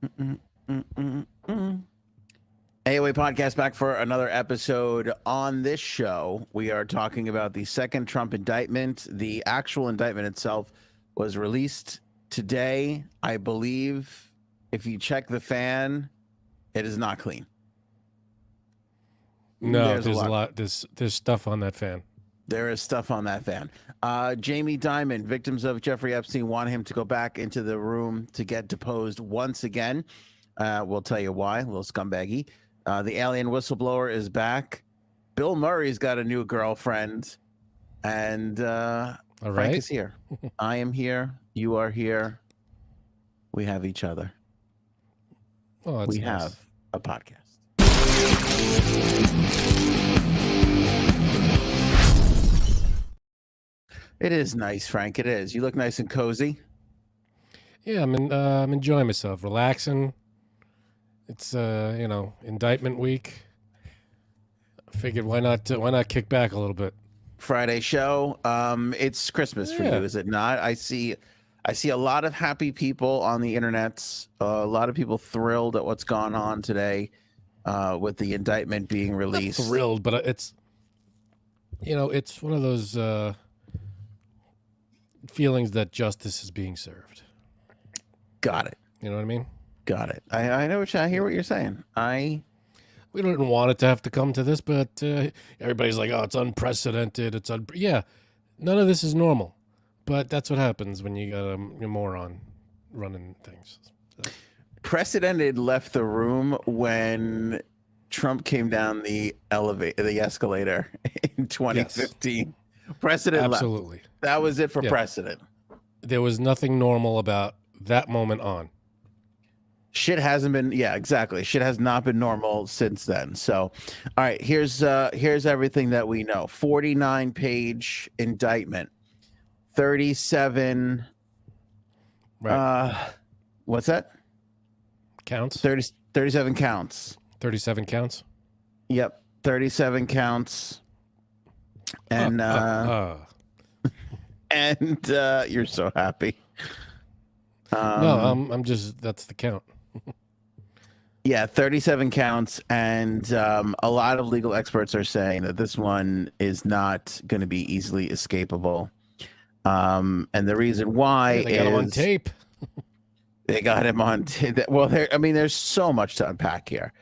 Mm, mm, mm, mm. AOA podcast back for another episode. On this show, we are talking about the second Trump indictment. The actual indictment itself was released today. I believe if you check the fan, it is not clean. No, there's a lot. There's stuff on that fan. There is stuff on that fan. Jamie Dimon, victims of Jeffrey Epstein, want him to go back into the room to get deposed once again. We'll tell you why, a little scumbaggy. The alien whistleblower is back. Bill Murray's got a new girlfriend. And Frank is here. I am here. You are here. We have each other. Oh, that's we nice. have a podcast. It is nice, Frank. It is. You look nice and cozy. Yeah, I'm enjoying myself, relaxing. It's indictment week. I figured why not kick back a little bit. Friday show. It's Christmas for you, is it not? I see a lot of happy people on the internet. A lot of people thrilled at what's gone on today with the indictment being released. Not thrilled, but it's one of those feelings that justice is being served. Got it. You know what I mean? Got it. I know I hear what you're saying. We don't want it to have to come to this, but everybody's like, "Oh, it's unprecedented." Yeah, none of this is normal, but that's what happens when you got a moron running things. So. Precedented left the room when Trump came down the escalator in 2015. Yes. Precedent absolutely left. That was it for precedent. There was nothing normal about that moment on. Shit hasn't been, exactly. Shit has not been normal since then. So, all right, here's everything that we know. 49-page indictment, 37. Right. What's that? Counts. 37 counts. 37 counts. Yep, 37 counts. And and you're so happy. No, I'm just, that's the count. Yeah, 37 counts, and a lot of legal experts are saying that this one is not going to be easily escapable. And the reason why they got him on tape. They got him on tape. Well, there's so much to unpack here.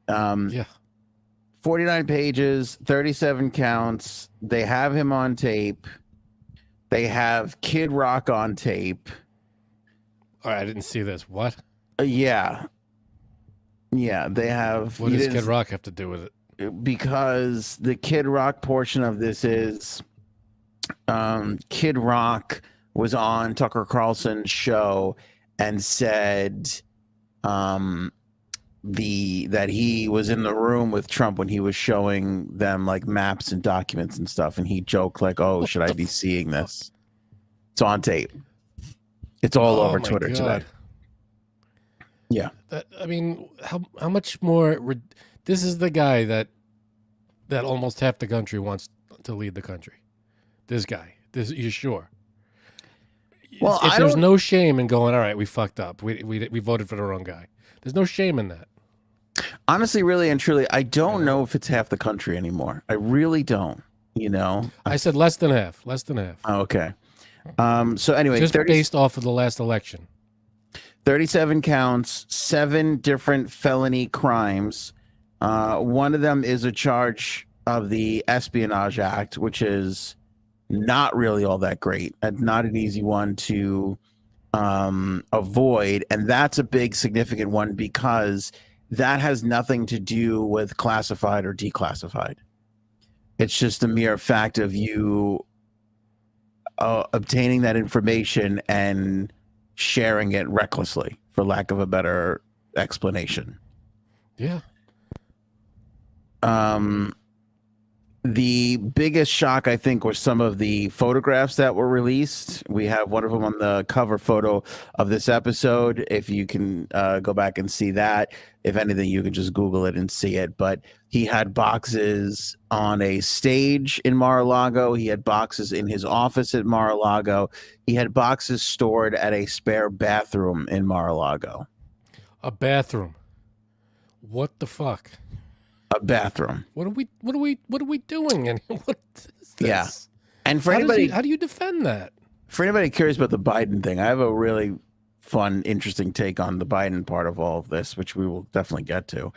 49 pages, 37 counts. They have him on tape. They have Kid Rock on tape. All right, I didn't see this. What? Yeah, they have. What does Kid Rock have to do with it? Because the Kid Rock portion of this is Kid Rock was on Tucker Carlson's show and said that he was in the room with Trump when he was showing them like maps and documents and stuff, and he joked like, "Oh, should I be seeing this?" It's on tape. It's all over Twitter today. Yeah. How much more? This is the guy that almost half the country wants to lead the country. This guy. You sure? Well, if there's no shame in going, all right, we fucked up. We voted for the wrong guy. There's no shame in that. Honestly, really and truly, I don't know if it's half the country anymore. I really don't. I said less than half. Less than half. Oh, okay. So anyway, just based off of the last election, 37 counts, 7 different felony crimes. One of them is a charge of the Espionage Act, which is not really all that great and not an easy one to avoid. And that's a big significant one because that has nothing to do with classified or declassified. It's just a mere fact of you obtaining that information and sharing it recklessly, for lack of a better explanation. Yeah. The biggest shock, I think, were some of the photographs that were released. We have one of them on the cover photo of this episode. If you can go back and see that, if anything, you can just Google it and see it. But he had boxes on a stage in Mar-a-Lago. He had boxes in his office at Mar-a-Lago. He had boxes stored at a spare bathroom in Mar-a-Lago. A bathroom. What the fuck? A bathroom. What are we doing? And what is this? Yeah. And for How anybody, how do you defend that? for anybody curious about the Biden thing, I have a really fun, interesting take on the Biden part of all of this, which we will definitely get to.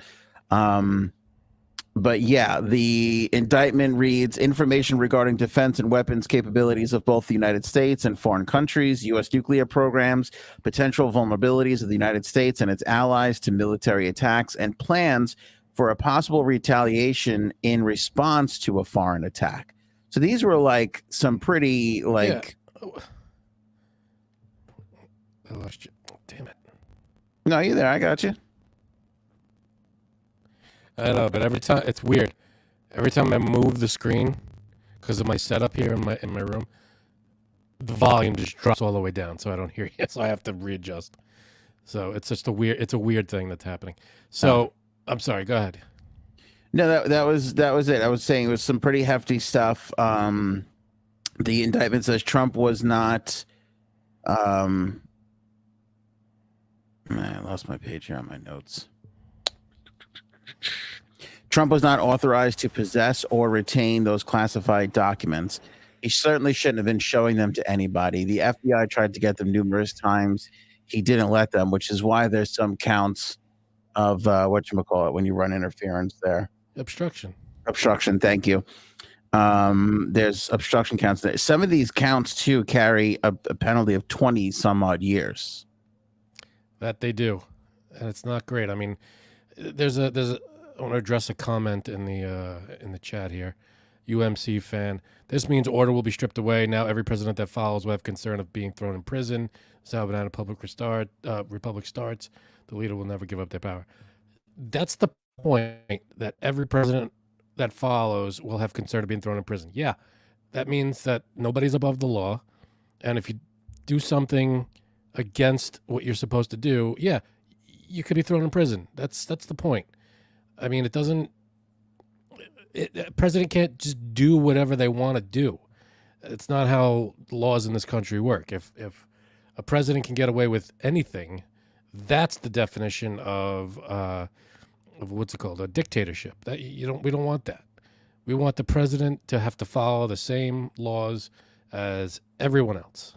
But yeah, the indictment reads information regarding defense and weapons capabilities of both the United States and foreign countries, U.S. nuclear programs, potential vulnerabilities of the United States and its allies to military attacks, and plans for a possible retaliation in response to a foreign attack. So these were like some pretty like. Yeah. I lost you. Damn it. No, you there? I got you. I know, but every time it's weird. Every time I move the screen, because of my setup here in my room, the volume just drops all the way down, so I don't hear you. So I have to readjust. So it's just a weird thing that's happening. So I'm sorry. Go ahead. No, that was it. I was saying it was some pretty hefty stuff. The indictment says Trump was not. I lost my page here on my notes. Trump was not authorized to possess or retain those classified documents. He certainly shouldn't have been showing them to anybody. The FBI tried to get them numerous times. He didn't let them, which is why there's some counts of whatchamacallit when you run interference there. Obstruction. Obstruction, thank you. There's obstruction counts. Some of these counts, too, carry a penalty of 20 some odd years. That they do. And it's not great. I mean, there's a I want to address a comment in the chat here. UMC fan. This means order will be stripped away. Now every president that follows will have concern of being thrown in prison. So when a republic starts, the leader will never give up their power. That's the point, that every president that follows will have concern of being thrown in prison. Yeah, that means that nobody's above the law. And if you do something against what you're supposed to do, yeah, you could be thrown in prison. That's the point. I mean, a president can't just do whatever they want to do. It's not how laws in this country work. If a president can get away with anything, that's the definition of what's it called, a dictatorship. That we don't want that. We want the president to have to follow the same laws as everyone else,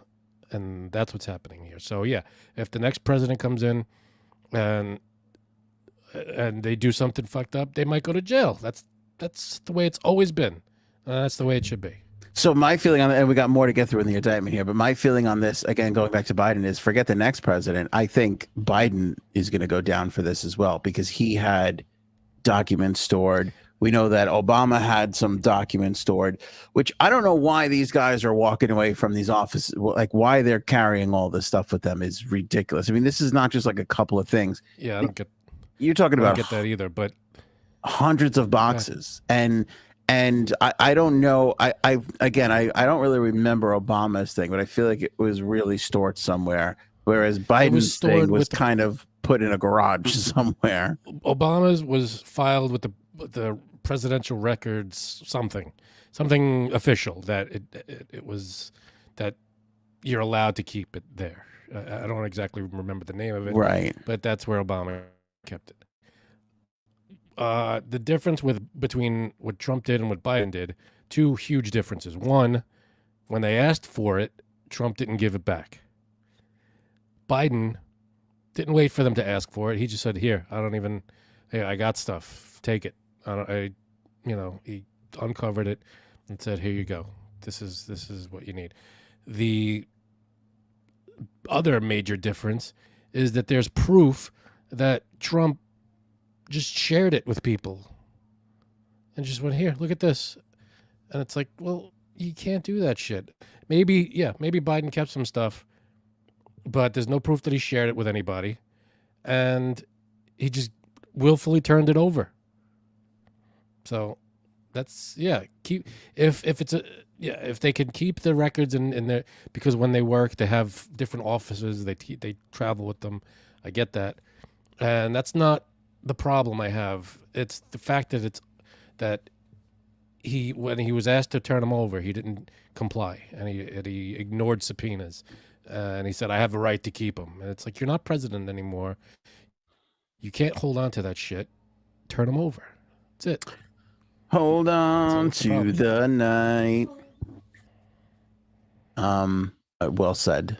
and that's what's happening here. So yeah, if the next president comes in and they do something fucked up, they might go to jail. That's the way it's always been. That's the way it should be. So my feeling on that, and we got more to get through in the indictment here, but my feeling on this, again, going back to Biden, is forget the next president. I think Biden is going to go down for this as well, because he had documents stored. We know that Obama had some documents stored, which I don't know why these guys are walking away from these offices. Like, why they're carrying all this stuff with them is ridiculous. I mean, this is not just like a couple of things. Yeah, I don't get. You're talking about. I don't get that either, but hundreds of boxes, and I don't know. I don't really remember Obama's thing, but I feel like it was really stored somewhere, whereas Biden's thing was kind of put in a garage somewhere. Obama's was filed with the presidential records, something official that it was that you're allowed to keep it there. I don't exactly remember the name of it, right? But that's where Obama kept it. The difference between what Trump did and what Biden did, two huge differences. One, when they asked for it, Trump didn't give it back. Biden didn't wait for them to ask for it. He just said, "Here, I got stuff. Take it." He uncovered it and said, "Here you go. This is what you need." The other major difference is that there's proof that Trump just shared it with people and just went, "Here, look at this." And it's like, well, you can't do that shit. Maybe Biden kept some stuff, but there's no proof that he shared it with anybody. And he just willfully turned it over. So that's, if they can keep the records in there, because when they work, they have different offices, they travel with them. I get that. And that's not the problem I have. It's the fact that when he was asked to turn them over, he didn't comply, and he ignored subpoenas, and he said, "I have a right to keep them." And it's like, you're not president anymore. You can't hold on to that shit. Turn them over. That's it. Hold on That's the to problem. the night. Well said.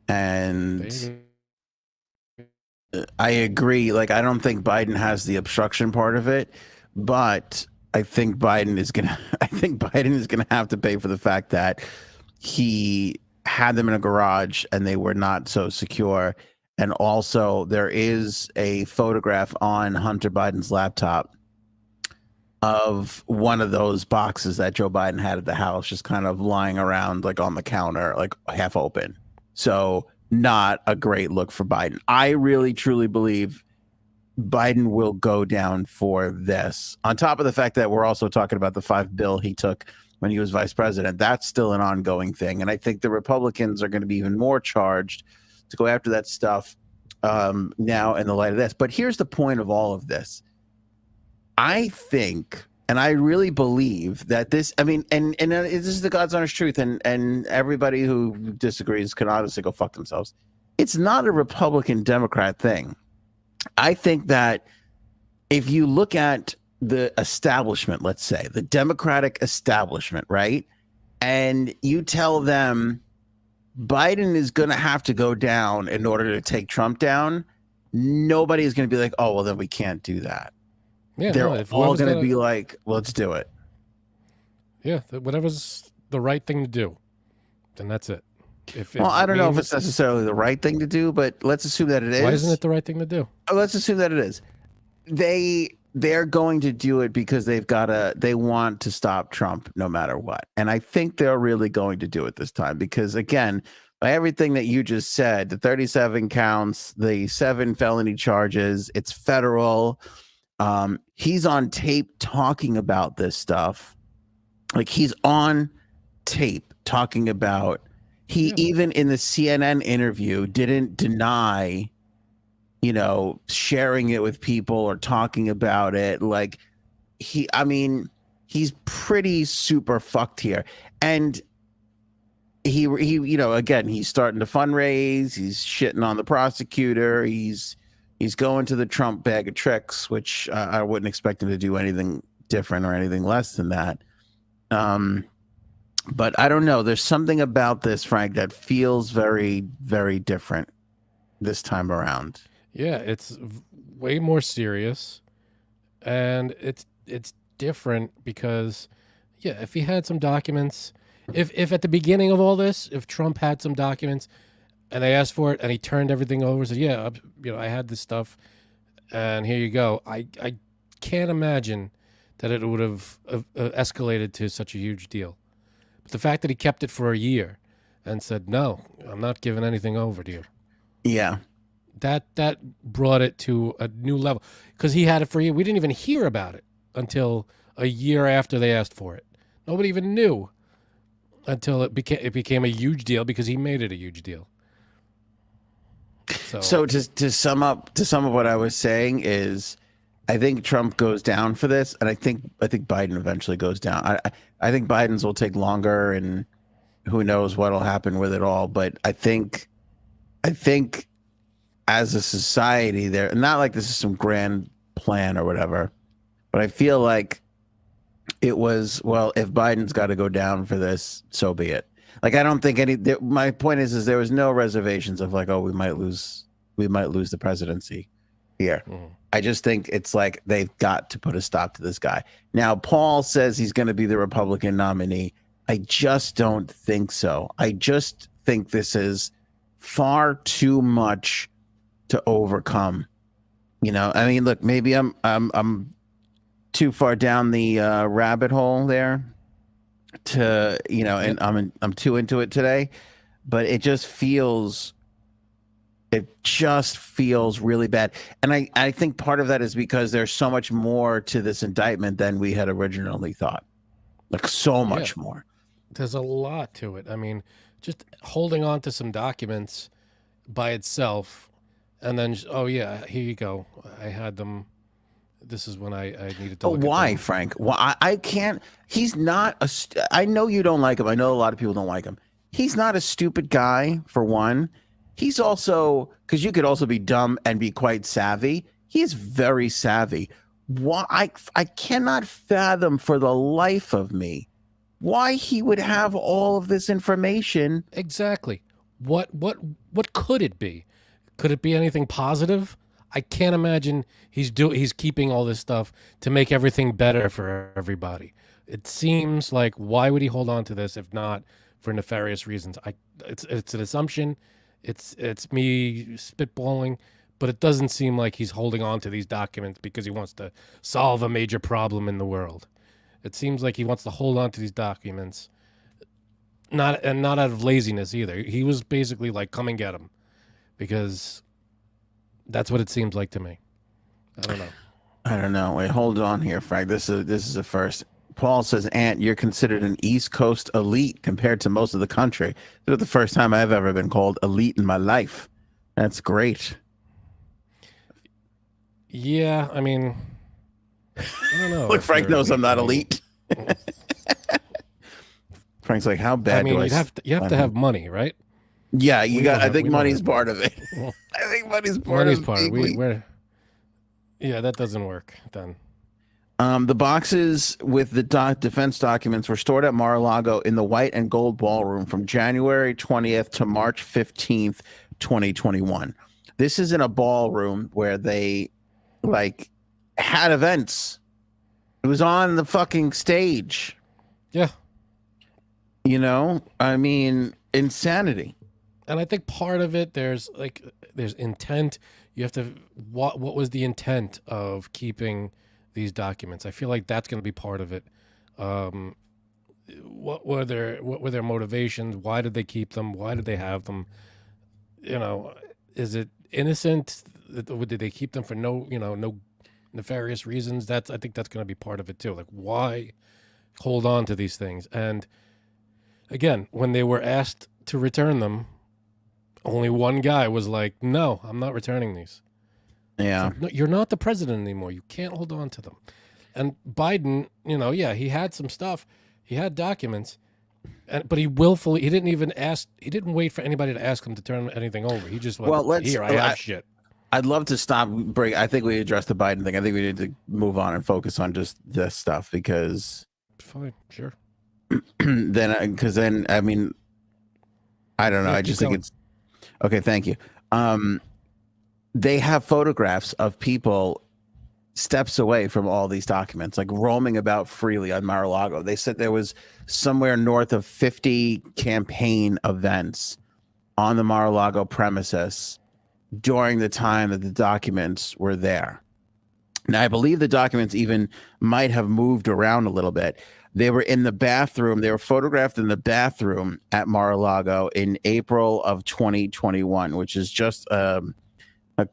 And There you I agree. Like, I don't think Biden has the obstruction part of it, but I think Biden is gonna. I think Biden is gonna have to pay for the fact that he had them in a garage and they were not so secure. And also, there is a photograph on Hunter Biden's laptop of one of those boxes that Joe Biden had at the house, just kind of lying around, like on the counter, like half open. So, not a great look for Biden. I really, truly believe Biden will go down for this. On top of the fact that we're also talking about the $5 billion he took when he was vice president. That's still an ongoing thing. And I think the Republicans are going to be even more charged to go after that stuff now in the light of this. But here's the point of all of this. I think, and I really believe that this, I mean, and this is the God's honest truth, and everybody who disagrees can honestly go fuck themselves. It's not a Republican Democrat thing. I think that if you look at the establishment, let's say the Democratic establishment, right? And you tell them Biden is going to have to go down in order to take Trump down, nobody is going to be like, oh, well, then we can't do that. Yeah, They're no, all going to be like, let's do it. Yeah, whatever's the right thing to do, then that's it. Well, I don't know if it's necessarily the right thing to do, but let's assume that it is. Why isn't it the right thing to do? Let's assume that it is. They're going to do it because they want to stop Trump no matter what. And I think they're really going to do it this time because, again, by everything that you just said, the 37 counts, the 7 felony charges, it's federal. He's on tape talking about this stuff. Like, he's on tape talking about, even in the CNN interview didn't deny, sharing it with people or talking about it. Like, he's pretty super fucked here. And he again, he's starting to fundraise, he's shitting on the prosecutor, he's going to the Trump bag of tricks, which I wouldn't expect him to do anything different or anything less than that. But I don't know. There's something about this, Frank, that feels very, very different this time around. Yeah, it's way more serious, and it's different because, if he had some documents, if at the beginning of all this, if Trump had some documents, and they asked for it, and he turned everything over, said, I had this stuff, and here you go. I can't imagine that it would have escalated to such a huge deal. But the fact that he kept it for a year and said, no, I'm not giving anything over to you. Yeah. That brought it to a new level because he had it for a year. We didn't even hear about it until a year after they asked for it. Nobody even knew until it became a huge deal because he made it a huge deal. So to sum up what I was saying is, I think Trump goes down for this, and I think Biden eventually goes down. I think Biden's will take longer, and who knows what'll happen with it all. But I think as a society, they're not like this is some grand plan or whatever, but I feel like it was, well, if Biden's got to go down for this, so be it. Like, I don't think my point is there was no reservations of like, oh, we might lose the presidency here. I just think it's like they've got to put a stop to this guy. Now, Paul says he's going to be the Republican nominee. I just don't think so. I just think this is far too much to overcome. I mean, look, maybe I'm too far down the rabbit hole there to, and I'm too into it today, but it just feels really bad. And I think part of that is because there's so much more to this indictment than we had originally thought. Like, so much more. There's a lot to it. I mean, just holding on to some documents by itself and then, here you go. I had them. This is when I needed to look why, at them. Frank? Why? I can't. He's not I know you don't like him. I know a lot of people don't like him. He's not a stupid guy, for one. he's also, because you could also be dumb and be quite savvy. He's very savvy. Why I cannot fathom for the life of me why he would have all of this information. Exactly. What could it be? Could it be anything positive? I can't imagine he's keeping all this stuff to make everything better for everybody. It seems like, why would he hold on to this if not for nefarious reasons? It's an assumption. It's me spitballing, but it doesn't seem like he's holding on to these documents because he wants to solve a major problem in the world. It seems like he wants to hold on to these documents, not out of laziness either. He was basically like, come and get him, because that's what it seems like to me. I don't know. Wait, hold on here, Frank. This is a first. Paul says, Ant, you're considered an East Coast elite compared to most of the country. This is the first time I've ever been called elite in my life. That's great. Yeah, I mean, I don't know. Look, Frank knows I'm not elite. Frank's like, how bad do I? You have to have money, right? Yeah, I think money's part of it. I think money's part of it. Yeah, that doesn't work then. The boxes with the defense documents were stored at Mar-a-Lago in the white and gold ballroom from January 20th to March 15th, 2021. This is in a ballroom where they like had events. It was on the fucking stage. Yeah. You know, I mean, insanity. And I think part of it, there's intent. You have to, what was the intent of keeping these documents? I feel like that's going to be part of it. What were their motivations? Why did they keep them? Why did they have them? You know, is it innocent? Did they keep them for no nefarious reasons? I think that's going to be part of it too. Like, why hold on to these things? And again, when they were asked to return them, only one guy was like, no, I'm not returning these. Yeah. Like, no, you're not the president anymore. You can't hold on to them. And Biden, he had some stuff. He had documents, but he didn't wait for anybody to ask him to turn anything over. He just went, I have shit. I'd love to stop. I think we addressed the Biden thing. I think we need to move on and focus on just this stuff because. Fine, sure. Because then, I mean, I don't know. I just think it's okay. Thank you. They have photographs of people steps away from all these documents, like roaming about freely on Mar-a-Lago. They said there was somewhere north of 50 campaign events on the Mar-a-Lago premises during the time that the documents were there. Now, I believe the documents even might have moved around a little bit. They were in the bathroom. They were photographed in the bathroom at Mar-a-Lago in April of 2021, which is just a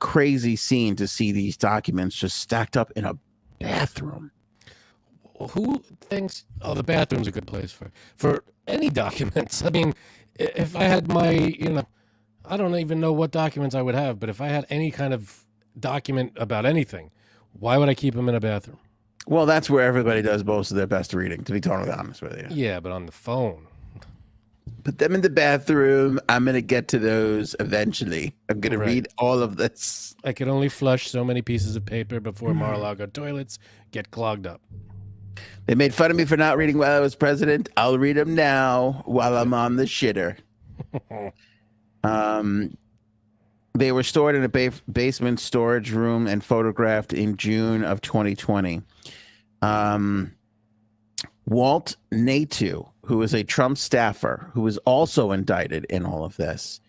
crazy scene to see these documents just stacked up in a bathroom. Who thinks, the bathroom's a good place for any documents? I mean, if I had I don't even know what documents I would have, but if I had any kind of document about anything, why would I keep them in a bathroom? Well, that's where everybody does most of their best reading, to be totally honest with you. Yeah, but on the phone. Put them in the bathroom. I'm going to get to those eventually. I'm going to read all of this. I could only flush so many pieces of paper before Mar-a-Lago toilets get clogged up. They made fun of me for not reading while I was president. I'll read them now while I'm on the shitter. They were stored in a basement storage room and photographed in June of 2020. Walt Natu, who is a Trump staffer who was also indicted in all of this,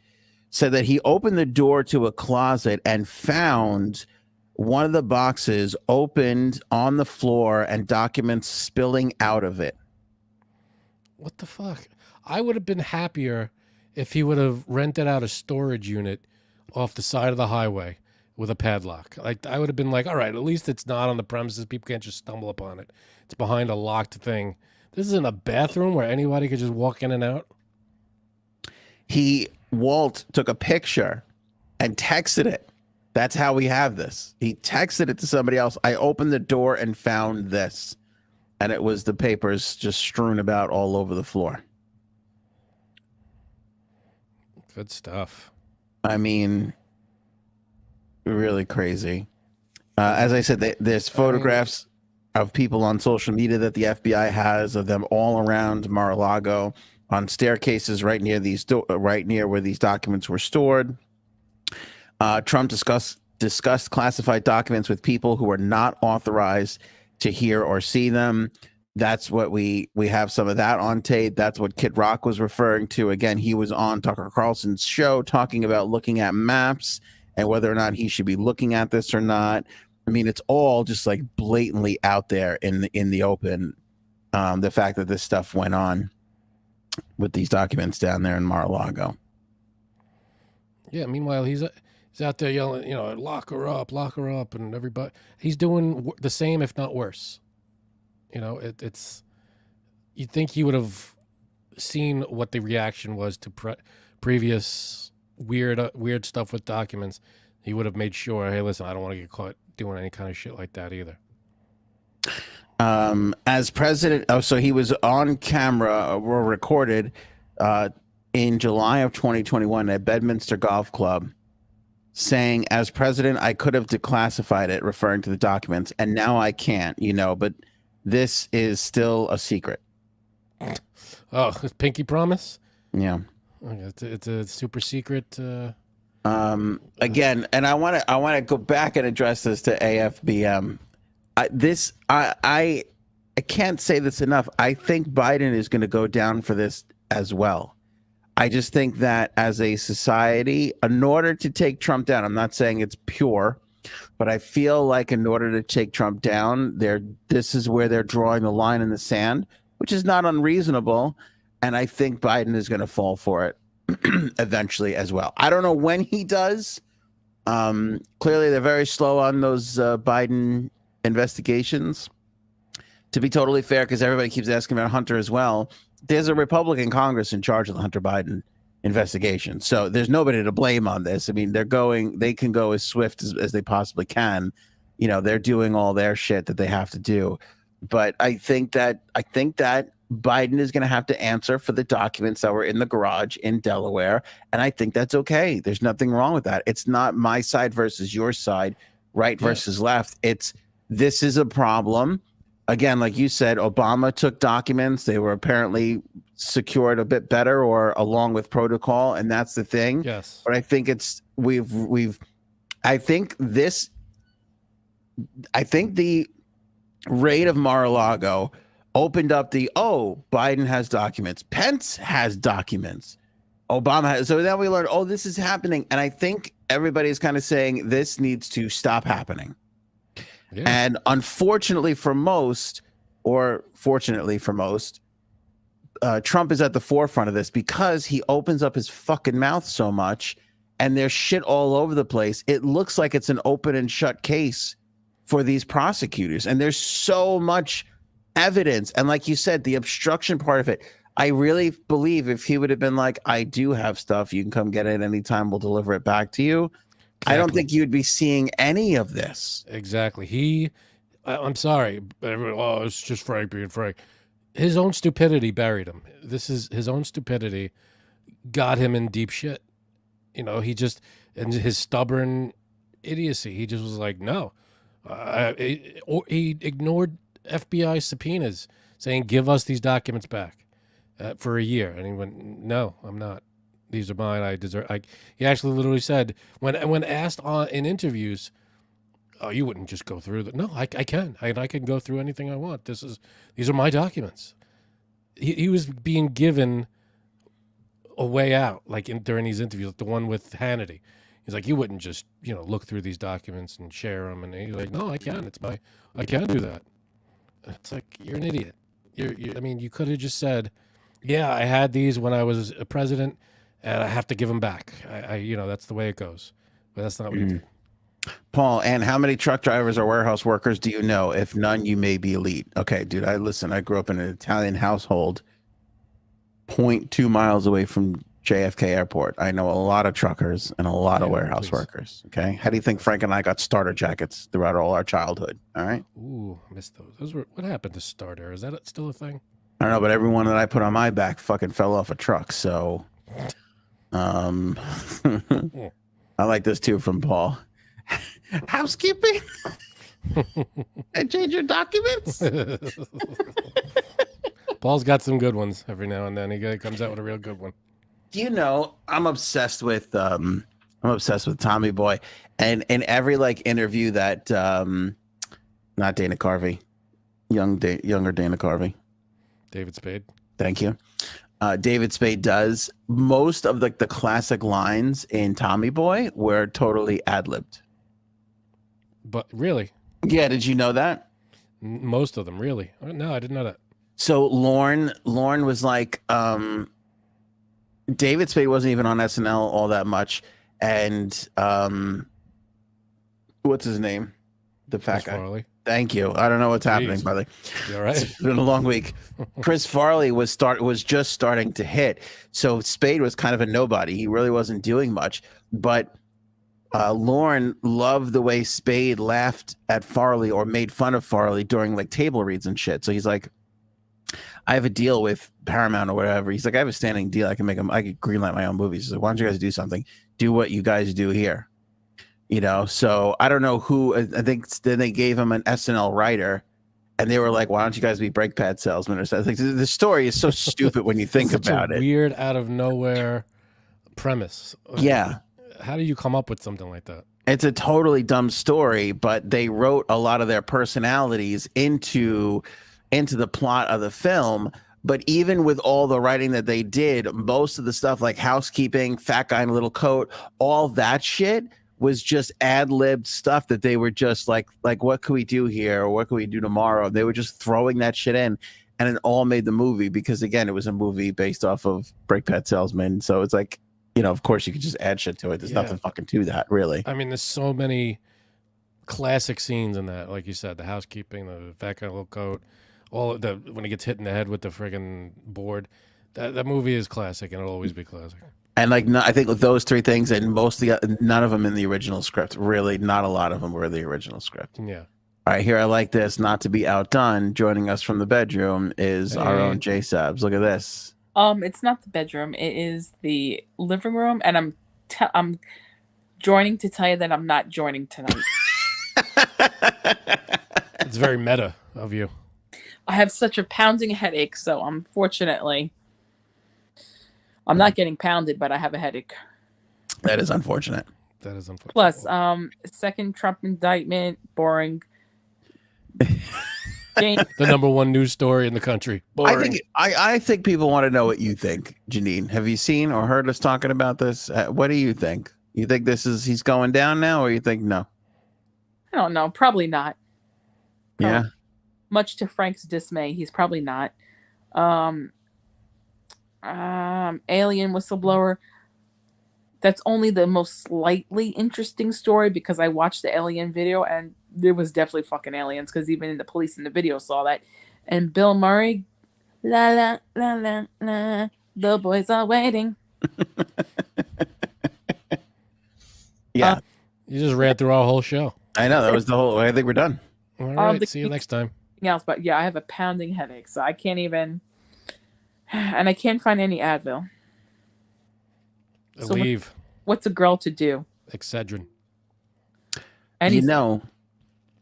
said that he opened the door to a closet and found one of the boxes opened on the floor and documents spilling out of it. What the fuck? I would have been happier if he would have rented out a storage unit off the side of the highway with a padlock. Like, I would have been like, all right, at least it's not on the premises. People can't just stumble upon it. It's behind a locked thing. This isn't a bathroom where anybody could just walk in and out. Walt took a picture and texted it. That's how we have this. He texted it to somebody else. I opened the door and found this. And it was the papers just strewn about all over the floor. Good stuff. I mean, really crazy. As I said, there's photographs of people on social media that the FBI has of them all around Mar-a-Lago on staircases right near where these documents were stored. Trump discussed classified documents with people who were not authorized to hear or see them. That's what we have some of that on tape. That's what Kid Rock was referring to. Again, he was on Tucker Carlson's show talking about looking at maps and whether or not he should be looking at this or not. I mean, it's all just like blatantly out there in the open. The fact that this stuff went on with these documents down there in Mar-a-Lago. Yeah. Meanwhile, he's out there yelling, lock her up, and everybody. He's doing the same, if not worse. It's. You'd think he would have seen what the reaction was to previous weird stuff with documents. He would have made sure, hey, listen, I don't want to get caught doing any kind of shit like that either. As president, so he was on camera or recorded in July of 2021 at Bedminster Golf Club saying, as president, I could have declassified it, referring to the documents, and now I can't, but this is still a secret. Oh, pinky promise? Yeah. It's a super secret. Again, and I want to go back and address this to AFBM. I can't say this enough. I think Biden is going to go down for this as well. I just think that as a society, in order to take Trump down, I'm not saying it's pure, but I feel like in order to take Trump down, this is where they're drawing the line in the sand, which is not unreasonable. And I think Biden is going to fall for it eventually as well. I don't know when he does. Clearly, they're very slow on those Biden investigations. To be totally fair, because everybody keeps asking about Hunter as well, there's a Republican Congress in charge of the Hunter Biden investigation. So there's nobody to blame on this. I mean, they can go as swift as they possibly can. They're doing all their shit that they have to do. But I think that Biden is going to have to answer for the documents that were in the garage in Delaware. And I think that's okay. There's nothing wrong with that. It's not my side versus your side, right versus left. This is a problem. Again, like you said, Obama took documents. They were apparently secured a bit better or along with protocol. And that's the thing. Yes. But I think I think the raid of Mar-a-Lago opened up Biden has documents. Pence has documents. Obama has. So then we learned, this is happening. And I think everybody's kind of saying this needs to stop happening. Yeah. And unfortunately for most, or fortunately for most, Trump is at the forefront of this because he opens up his fucking mouth so much and there's shit all over the place. It looks like it's an open and shut case for these prosecutors. And there's so much evidence. And like you said, the obstruction part of it, I really believe if he would have been like, I do have stuff, you can come get it anytime, we'll deliver it back to you. Exactly. I don't think you'd be seeing any of this. Exactly. I'm sorry, but everyone, it's just Frank being Frank. His own stupidity buried him. This is his own stupidity got him in deep shit. And his stubborn idiocy. He just was like, no. He ignored FBI subpoenas saying, give us these documents back for a year. And he went, no, I'm not. These are mine. I deserve. He actually literally said when asked in interviews, "Oh, you wouldn't just go through that." No, I can. I can go through anything I want. These are my documents. He was being given a way out, like during these interviews, like the one with Hannity. He's like, you wouldn't just look through these documents and share them. And he's like, no, I can. I can do that. It's like, you're an idiot. I mean, you could have just said, yeah, I had these when I was a president. And I have to give them back. That's the way it goes. But that's not what you do. Paul, and how many truck drivers or warehouse workers do you know? If none, you may be elite. Okay, dude, I grew up in an Italian household 0.2 miles away from JFK Airport. I know a lot of truckers and a lot of warehouse workers. Okay. How do you think Frank and I got starter jackets throughout all our childhood? All right. Ooh, I missed those. What happened to starter? Is that still a thing? I don't know, but everyone that I put on my back fucking fell off a truck. So Um, I like this too from Paul. Housekeeping? And change your documents? Paul's got some good ones every now and then. He comes out with a real good one. You know, I'm obsessed with Tommy Boy, and in every like interview that not Dana Carvey, younger Dana Carvey, David Spade. thank you. David Spade does most of the classic lines in Tommy Boy were totally ad-libbed. But really, Yeah, did you know that? most of them, really. No, I didn't know that. So Lorne was like, David Spade wasn't even on SNL all that much, and what's his name? The fat Chris guy. Farley. Thank you. I don't know what's happening, Jeez. brother. You all right? It's been a long week. Chris Farley was just starting to hit, so Spade was kind of a nobody. He really wasn't doing much, but Lorne loved the way Spade laughed at Farley or made fun of Farley during like table reads and shit. So he's like, I have a deal with Paramount or whatever. He's like, I have a standing deal. I can greenlight my own movies. He's like, why don't you guys do something? Do what you guys do here. You know, so I don't know who. I think then they gave him an SNL writer, and they were like, "Why don't you guys be brake pad salesmen?" Or something. Like, the story is so stupid when you think about it. Weird, out of nowhere premise. Yeah, How do you come up with something like that? it's a totally dumb story, but they wrote a lot of their personalities into the plot of the film. But even with all the writing that they did, most of the stuff like housekeeping, fat guy in a little coat, all that shit was just ad-libbed stuff that they were just like what can we do here, or what can we do tomorrow? They were just throwing that shit in, and it all made the movie, because again, it was a movie based off of brake pad salesman. So it's like, you know, of course you could just add shit to it. There's nothing fucking to that, really. I mean, there's so many classic scenes in that, like you said, the housekeeping, the fat guy in a little coat, all of the when he gets hit in the head with the friggin' board. That movie is classic, and it'll always be classic. And like, I think with those three things, and none of them in the original script. Really, not a lot of them were in the original script. Yeah. All right, here I like this. Not to be outdone, joining us from the bedroom is our own J Sabs. Look at this. It's not the bedroom. It is the living room, and I'm joining to tell you that I'm not joining tonight. It's very meta of you. I have such a pounding headache, so unfortunately, I'm not getting pounded, but I have a headache. That is unfortunate. That is unfortunate. Plus, second Trump indictment, boring. The number one news story in the country. Boring. I think people want to know what you think, Janine. Have you seen or heard us talking about this? What do you think? You think he's going down now, or you think no? I don't know. Probably not. Yeah. Much to Frank's dismay, he's probably not. Alien whistleblower. That's only the most slightly interesting story, because I watched the alien video and there was definitely fucking aliens, because even the police in the video saw that. And Bill Murray, la la la la la, the boys are waiting. Yeah. You just ran through our whole show. I know, that was the whole. I think we're done. All right. See you next time. Else, but yeah, I have a pounding headache, so I can't even. And I can't find any Advil. So Leave. What's a girl to do? Excedrin. You know,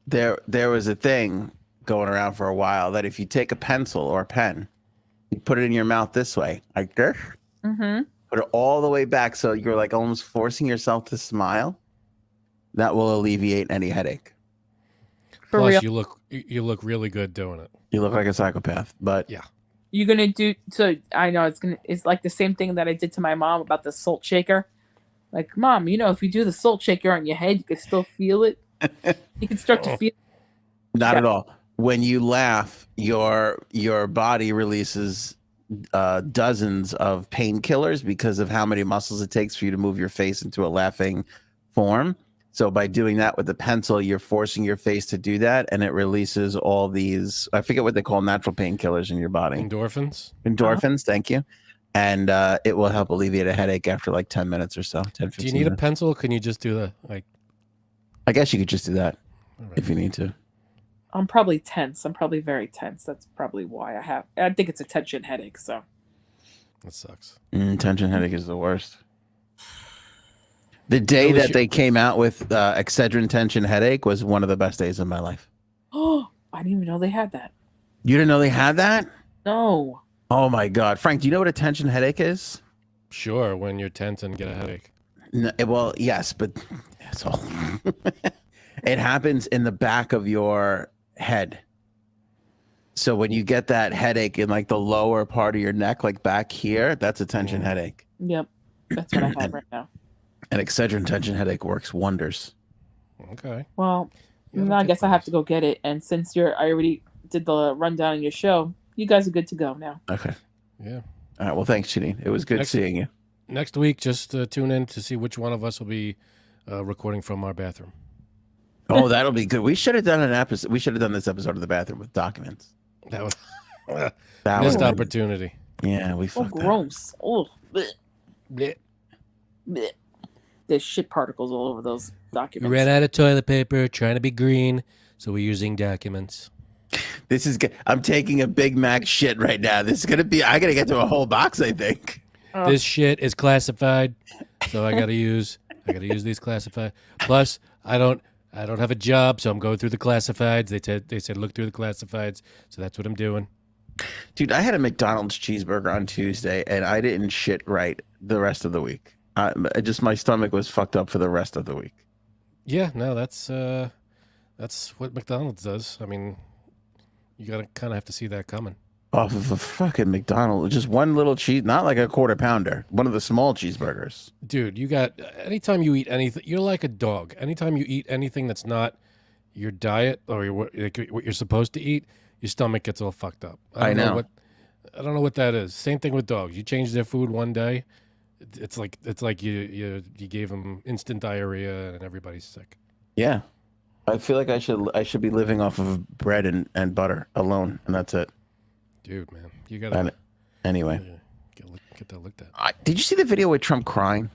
there was a thing going around for a while that if you take a pencil or a pen, you put it in your mouth this way, like this. Mm-hmm. Put it all the way back, so you're like almost forcing yourself to smile. That will alleviate any headache. For Plus, real? you look really good doing it. You look like a psychopath, but yeah. You're gonna do so. I know it's like the same thing that I did to my mom about the salt shaker. Like, Mom, you know, if you do the salt shaker on your head, you can still feel it. You can start to feel. Not at all. When you laugh, your body releases dozens of painkillers because of how many muscles it takes for you to move your face into a laughing form. So by doing that with the pencil, you're forcing your face to do that, and it releases all these, I forget what they call natural painkillers in your body. Endorphins? Endorphins, thank you. And it will help alleviate a headache after like 10 minutes or so, 10, 15 Do you need minutes. a pencil? Or can you just do I guess you could just do that if you need to. I'm probably tense. I'm probably very tense. That's probably why I think it's a tension headache, so. That sucks. Tension headache is the worst. The day was that your- they came out with Excedrin tension headache was one of the best days of my life. Oh, I didn't even know they had that. You didn't know they had that? No. Oh my God. Frank, do you know what a tension headache is? Sure, when you're tense and get a headache. No, well, yes, but that's all. It happens in the back of your head. So when you get that headache in like the lower part of your neck, like back here, that's a tension headache. Yep. That's what I have right now. And Excedrin tension headache works wonders. Okay. Well, You gotta I take guess I have those. to go get it. And since I already did the rundown on your show, you guys are good to go now. Okay. Yeah. All right. Well, thanks, Janine. It was good Next- seeing you. Next week, just tune in to see which one of us will be recording from our bathroom. Oh, that'll be good. We should have done an episode. We should have done this episode of the bathroom with documents. That was That missed would've been- opportunity. Yeah, we Oh, fucked that. gross. Oh, bleh, Blech. bleh. There's shit particles all over those We documents. ran out of toilet paper, trying to be green, so we're using documents. This is good. I'm taking a Big Mac shit right now. This is gonna be. I gotta get to a whole box. I think. Oh. This shit is classified, so I gotta use these classified. Plus, I don't have a job, so I'm going through the classifieds. They said look through the classifieds, so that's what I'm doing. Dude, I had a McDonald's cheeseburger on Tuesday, and I didn't shit right the rest of the week. My stomach was fucked up for the rest of the week. Yeah, no, that's what McDonald's does. I mean, you gotta kind of have to see that coming. Off of a fucking McDonald's, just one little cheese, not like a quarter pounder, one of the small cheeseburgers. Dude, you got anytime you eat anything, you're like a dog. Anytime you eat anything that's not your diet or what you're supposed to eat, your stomach gets all fucked up. I know. I don't know what that is. Same thing with dogs. You change their food one day, it's like you gave them instant diarrhea and everybody's sick. Yeah, I feel like I should be living off of bread and butter alone, and that's it. Dude, man, you gotta Anyway, get that looked at. did you see the video with Trump crying?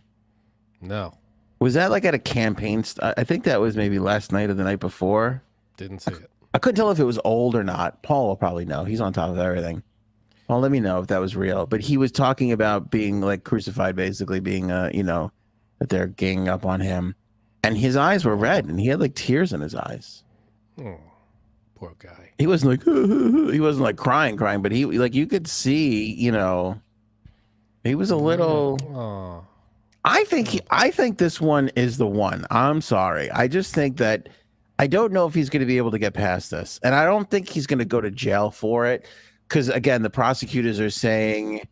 No, Was that like at a campaign? I think that was maybe last night or the night before. didn't see it. I couldn't tell if it was old or not. Paul will probably know. He's on top of everything. Paul, let me know if that was real. But he was talking about being like crucified, basically being, that they're ganging up on him, and his eyes were red, and he had like tears in his eyes. Oh, poor guy. He wasn't like he wasn't like crying, but he like you could see, he was a little. Oh, I think this one is the one. I'm sorry. I just think that I don't know if he's going to be able to get past this, and I don't think he's going to go to jail for it. Because again, the prosecutors are saying,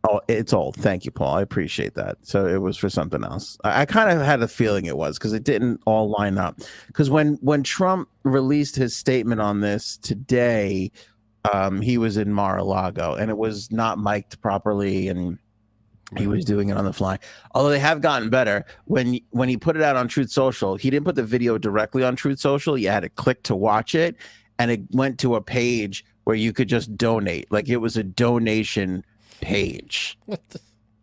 "Oh, it's old." Thank you, Paul. I appreciate that. So it was for something else. I kind of had a feeling it was because it didn't all line up. Because when Trump released his statement on this today, he was in Mar-a-Lago and it was not mic'd properly, and he was doing it on the fly. Although they have gotten better. When he put it out on Truth Social, he didn't put the video directly on Truth Social. You had to click to watch it, and it went to a page where you could just donate. Like it was a donation page.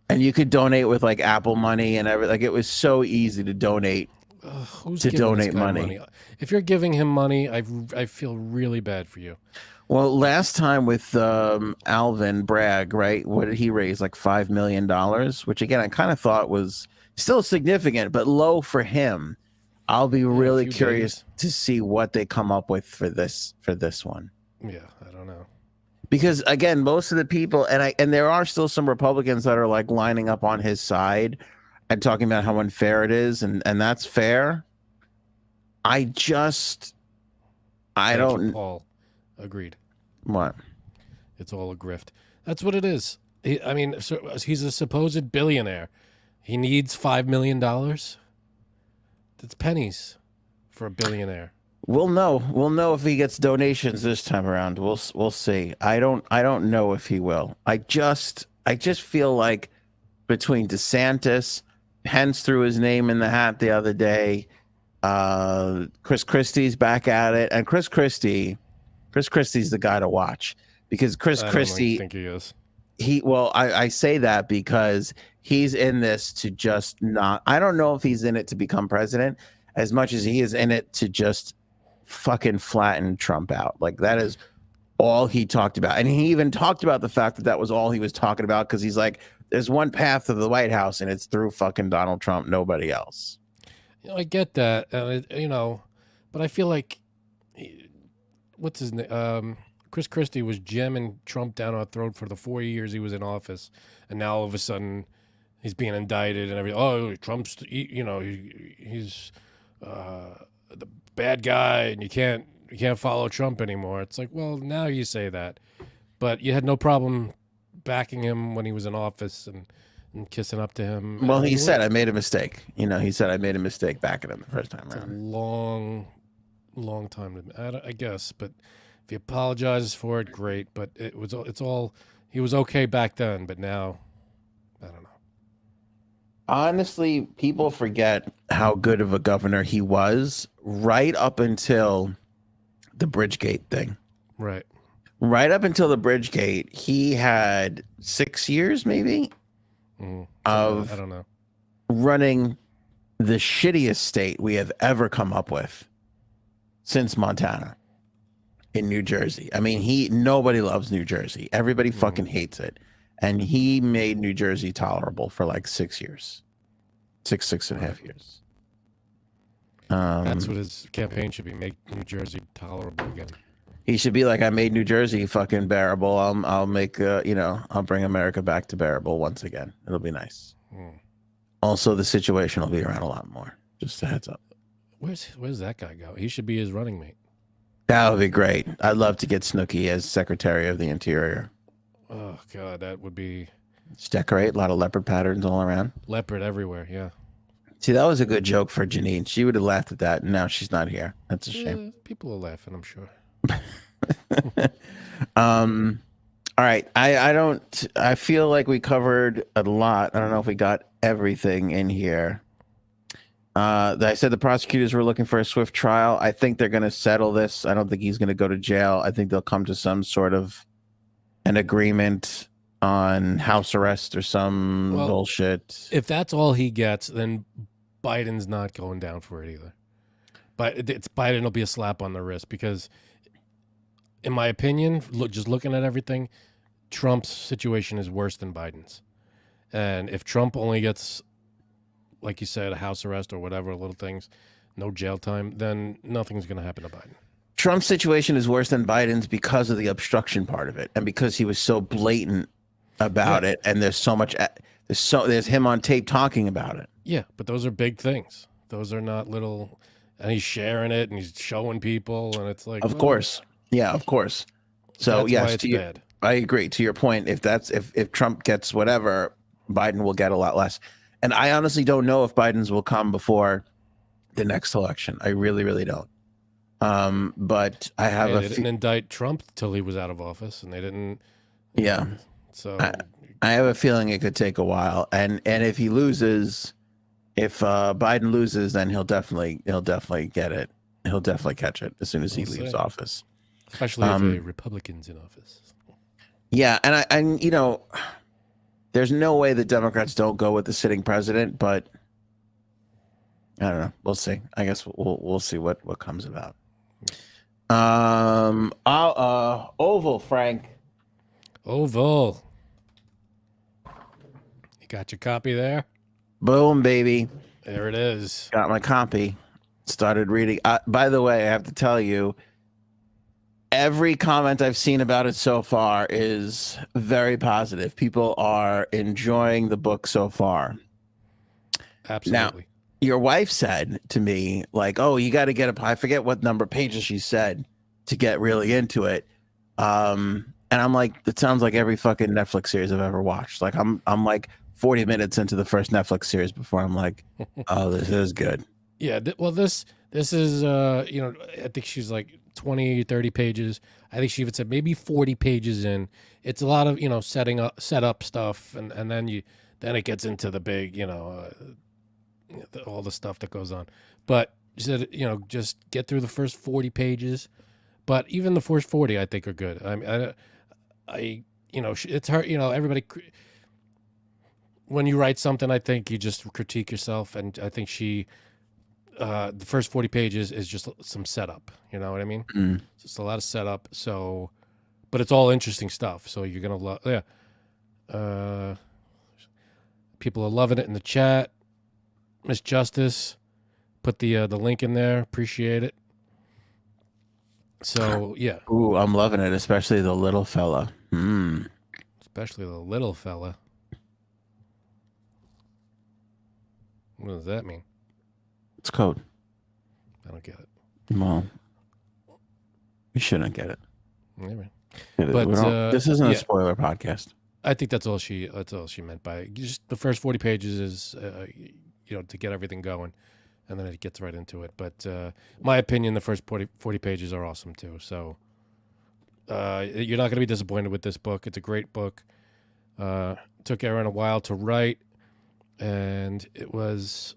And you could donate with like Apple money and everything. Like it was so easy to donate. Who's To giving this donate guy money. If you're giving him money, I feel really bad for you. Well, last time with Alvin Bragg, right? What did he raise? Like $5 million, which again, I kind of thought was still significant, but low for him. I'll be really few curious days. to see what they come up with for this one. Yeah, I don't know. Because again, most of the people, and there are still some Republicans that are like lining up on his side and talking about how unfair it is, and that's fair. Thank you, don't. Paul. Agreed. What? It's all a grift. That's what it is. He's a supposed billionaire. He needs $5 million. That's pennies for a billionaire. We'll know. We'll know if he gets donations this time around. We'll see. I don't know if he will. I just feel like between DeSantis, Pence threw his name in the hat the other day. Chris Christie's back at it, and Chris Christie's the guy to watch because Chris Christie. I think he is. I say that because he's in this to just not. I don't know if he's in it to become president as much as he is in it to just fucking flatten Trump out. Like that is all he talked about, and he even talked about the fact that was all he was talking about because he's like, There's one path to the White House, and it's through fucking Donald Trump. Nobody else. I get that, and but I feel like what's his name? Chris Christie was jamming Trump down our throat for the 4 years he was in office, and now all of a sudden he's being indicted and everything. Oh, Trump's he's the bad guy, and you can't follow Trump anymore. It's like, well, now you say that, but you had no problem backing him when he was in office and kissing up to him. Well, he said I made a mistake. He said I made a mistake backing him the first time It's a around. long time I guess, but if he apologizes for it, great. But it's all he was okay back then, but now I don't know. Honestly, people forget how good of a governor he was right up until the Bridgegate thing. Right. Right up until the Bridgegate, he had 6 years, maybe, of I don't know, running the shittiest state we have ever come up with since Montana in New Jersey. I mean, nobody loves New Jersey. Everybody fucking hates it. And he made New Jersey tolerable for like 6 years. Six and a half years. That's what his campaign should be: make New Jersey tolerable again. He should be like, I made New Jersey fucking bearable. I'll make I'll bring America back to bearable once again. It'll be nice. Also, the situation will be around a lot more. Just a heads up. Where's that guy go? He should be his running mate. That would be great. I'd love to get Snooki as Secretary of the Interior. Oh God, that would be. Just decorate a lot of leopard patterns all around. Leopard everywhere. Yeah. See, that was a good joke for Janine. She would have laughed at that, and now she's not here. That's a shame. People are laughing, I'm sure. All right. I feel like we covered a lot. I don't know if we got everything in here. I said the prosecutors were looking for a swift trial. I think they're going to settle this. I don't think he's going to go to jail. I think they'll come to some sort of an agreement on house arrest or some bullshit. If that's all he gets, then Biden's not going down for it either. But Biden will be a slap on the wrist because, in my opinion, just looking at everything, Trump's situation is worse than Biden's. And if Trump only gets, like you said, a house arrest or whatever, little things, no jail time, then nothing's going to happen to Biden. Trump's situation is worse than Biden's because of the obstruction part of it, and because he was so blatant about it, and there's so much, there's him on tape talking about it. Yeah, but those are big things. Those are not little, and he's sharing it and he's showing people, and it's like, of course, yeah, of course. So yes, bad. I agree. To your point, if Trump gets whatever, Biden will get a lot less. And I honestly don't know if Biden's will come before the next election. I really, really don't. But I have they didn't indict Trump till he was out of office, and they didn't. Yeah. So I have a feeling it could take a while. And if he loses, if Biden loses, then he'll definitely get it. He'll definitely catch it as soon as he leaves office. Especially if a Republican's in office. Yeah, and there's no way the Democrats don't go with the sitting president, but I don't know. We'll see. I guess we'll see what comes about. Oval, Frank. Oval. You got your copy there? Boom, baby. There it is. Got my copy. Started reading. By the way, I have to tell you, every comment I've seen about it so far is very positive. People are enjoying the book so far. Absolutely. Now, your wife said to me, like, oh, you got to get I forget what number of pages she said to get really into it. And I'm like, it sounds like every fucking Netflix series I've ever watched. Like I'm like 40 minutes into the first Netflix series before I'm like, oh, this is good. Yeah. Well, this is, I think she's like 20, 30 pages. I think she even said maybe 40 pages in. It's a lot of, set up stuff. And then it gets into the big, all the stuff that goes on. But she said, just get through the first 40 pages. But even the first 40, I think, are good. It's hard, everybody. When you write something, I think you just critique yourself. And I think the first 40 pages is just some setup. You know what I mean? Mm. It's just a lot of setup. So, but it's all interesting stuff. So you're going to love, yeah. People are loving it in the chat. Miss Justice put the link in there. Appreciate it. So yeah. Ooh, I'm loving it, especially the little fella. Especially the little fella. What does that mean? It's code. I don't get it. Well, you shouldn't get it. Anyway. But this isn't a spoiler podcast. I think that's all she meant by it. Just the first 40 pages is to get everything going, and then it gets right into it. But my opinion, the first 40 pages are awesome too. So you're not going to be disappointed with this book. It's a great book. Took Aaron a while to write, and it was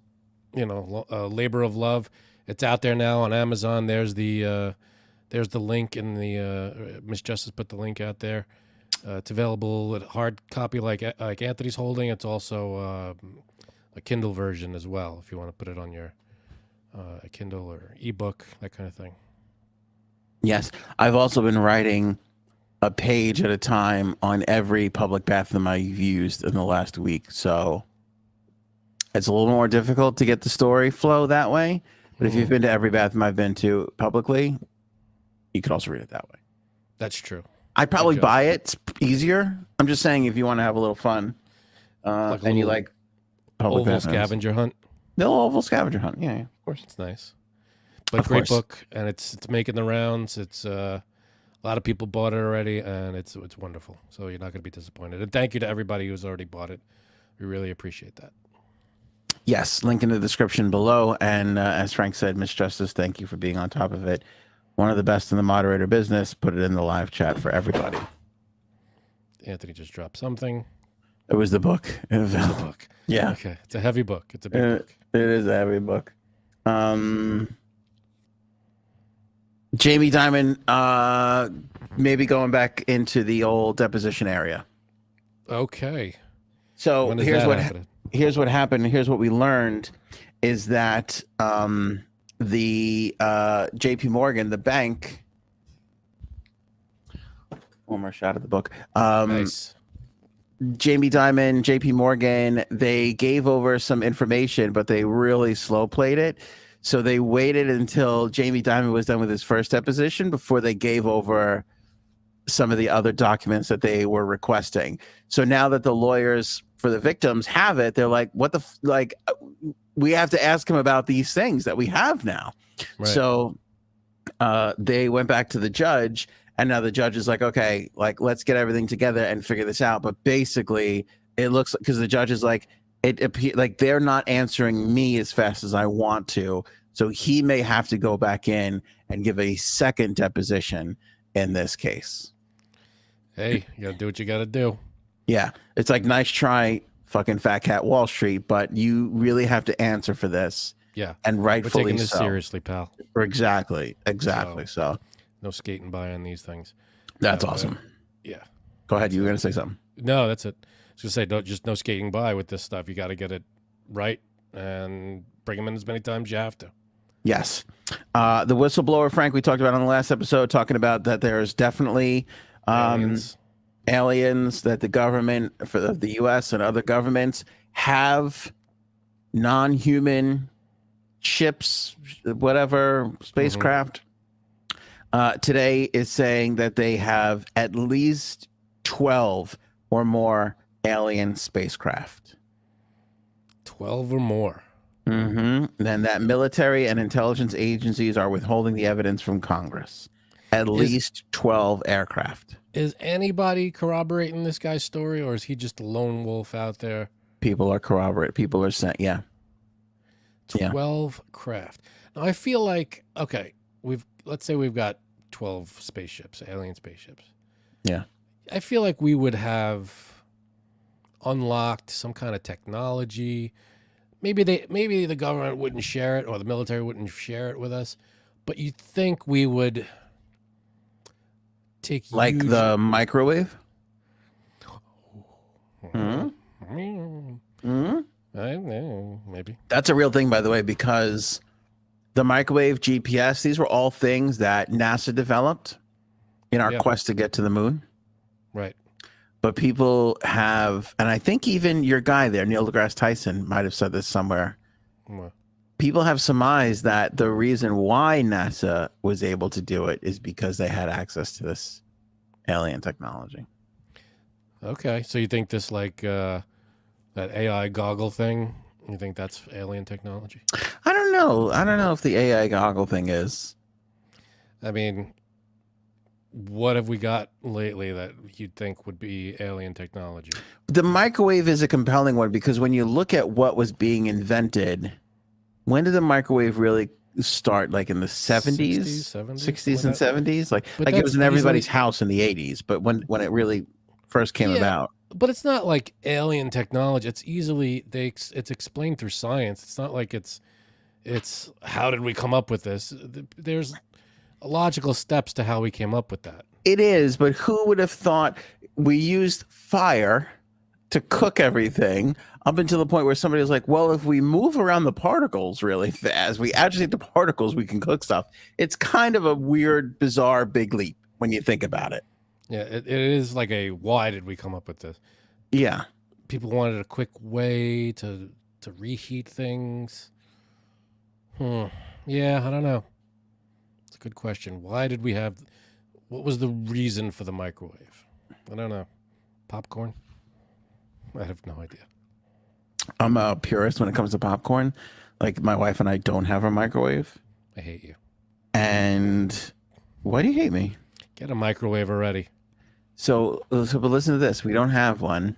a labor of love. It's out there now on Amazon. There's the link in the Miss Justice put the link out there. It's available at hard copy like Anthony's holding. It's also a Kindle version as well if you want to put it on your Kindle or ebook, that kind of thing. Yes, I've also been writing a page at a time on every public bathroom I've used in the last week. So it's a little more difficult to get the story flow that way. But if you've been to every bathroom I've been to publicly, you could also read it that way. That's true. I'd probably buy it. It's easier. I'm just saying if you want to have a little fun and you like public oval bathrooms. scavenger hunt. The oval scavenger hunt. Yeah, of course. It's nice. But great book, and it's making the rounds. It's a lot of people bought it already, and it's wonderful. So you're not going to be disappointed. And thank you to everybody who's already bought it. We really appreciate that. Yes, link in the description below. And as Frank said, Miss Justice, thank you for being on top of it. One of the best in the moderator business. Put it in the live chat for everybody. Anthony just dropped something. It was the book. It was the book. Yeah. Okay. It's a heavy book. It's a big book. It is a heavy book. Jamie Dimon, maybe going back into the old deposition area. Okay. So here's what happened. Here's what we learned is that the JP Morgan, the bank. One more shot of the book. Nice. Jamie Dimon, JP Morgan, they gave over some information, but they really slow played it. So they waited until Jamie Dimon was done with his first deposition before they gave over some of the other documents that they were requesting. So now that the lawyers for the victims have it, they're like, what the we have to ask him about these things that we have now. Right. So they went back to the judge, and now the judge is like, okay, let's get everything together and figure this out. But basically it looks like, because the judge is like, it appears like they're not answering me as fast as I want to. So he may have to go back in and give a second deposition in this case. Hey, you gotta do what you gotta do. Yeah. It's like, nice try, fucking Fat Cat Wall Street, but you really have to answer for this. Yeah. And rightfully We're taking this so. seriously, pal. Exactly. So no skating by on these things. That's awesome. Yeah. Go ahead. You were going to say something. No, that's it. I was going to say, no skating by with this stuff. You got to get it right and bring them in as many times as you have to. Yes. The whistleblower, Frank, we talked about on the last episode, talking about that there's definitely aliens that the government, for the U.S. and other governments, have non-human ships, whatever, spacecraft. Today is saying that they have at least 12 or more alien spacecraft. 12 or more. Then that military and intelligence agencies are withholding the evidence from Congress. At least 12 aircraft. Is anybody corroborating this guy's story, or is he just a lone wolf out there? People are corroborating. People are saying, 12 craft. Now I feel like, okay, let's say we've got 12 spaceships, alien spaceships. Yeah. I feel like we would have unlocked some kind of technology. Maybe the government wouldn't share it, or the military wouldn't share it with us, but you'd think we would take the microwave? I don't know, maybe. That's a real thing, by the way, because the microwave, GPS, these were all things that NASA developed in our quest to get to the moon. Right. but people have, and I think even your guy there, Neil deGrasse Tyson, might have said this somewhere. Well, People have surmised that the reason why NASA was able to do it is because they had access to this alien technology. okay, so you think this like that AI goggle thing? You think that's alien technology? I don't know. I don't know if the AI goggle thing is. I mean, what have we got lately that you'd think would be alien technology? The microwave is a compelling one because when you look at what was being invented, when did the microwave really start? Like in the 70s, 60s and 70s? Like it was in everybody's house in the 80s, but when it really first came about. But it's not like alien technology. It's easily it's explained through science. It's not like it's how did we come up with this? There's logical steps to how we came up with that. It is, but who would have thought we used fire to cook everything up until the point where somebody was like, well, if we move around the particles really fast, we agitate the particles, we can cook stuff. It's kind of a weird, bizarre, big leap when you think about it. Yeah, it is like a why did we come up with this? Yeah. People wanted a quick way to reheat things. Yeah, I don't know. It's a good question. Why did we have... What was the reason for the microwave? I don't know. Popcorn? I have no idea. I'm a purist when it comes to popcorn. Like, my wife and I don't have a microwave. I hate you. And why do you hate me? Get a microwave already. So but listen to this. We don't have one.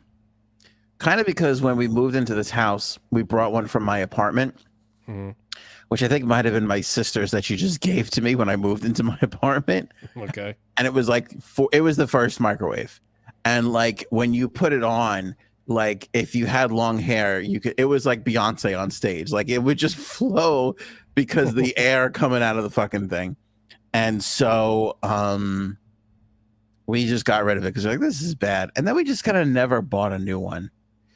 Kind of because when we moved into this house, we brought one from my apartment, which I think might have been my sister's that she just gave to me when I moved into my apartment. Okay. And it was like, it was the first microwave. And like when you put it on, like if you had long hair, it was like Beyonce on stage. Like it would just flow because the air coming out of the fucking thing. And so we just got rid of it because we're like, this is bad. And then we just kind of never bought a new one.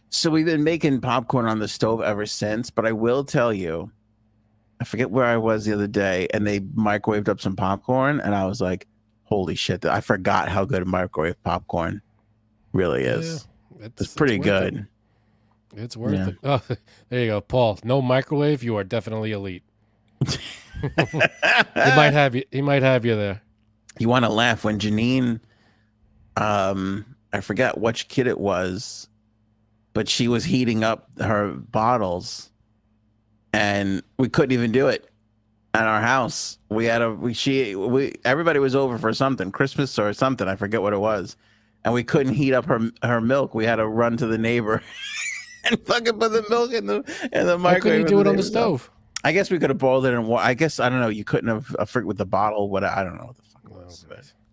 So we've been making popcorn on the stove ever since. But I will tell you, I forget where I was the other day, and they microwaved up some popcorn. And I was like, holy shit, I forgot how good microwave popcorn really is. Yeah, it's pretty good. It's worth it. Oh, there you go, Paul. No microwave, you are definitely elite. He might have you there. You want to laugh when Janine, I forget which kid it was, but she was heating up her bottles, and we couldn't even do it at our house. We had everybody was over for something, Christmas or something. I forget what it was, and we couldn't heat up her milk. We had to run to the neighbor and fucking put the milk in the microwave. Why couldn't you do it on the stove? I guess we could have boiled it in water. I guess, I don't know. You couldn't have with the bottle. I don't know what the fuck it was,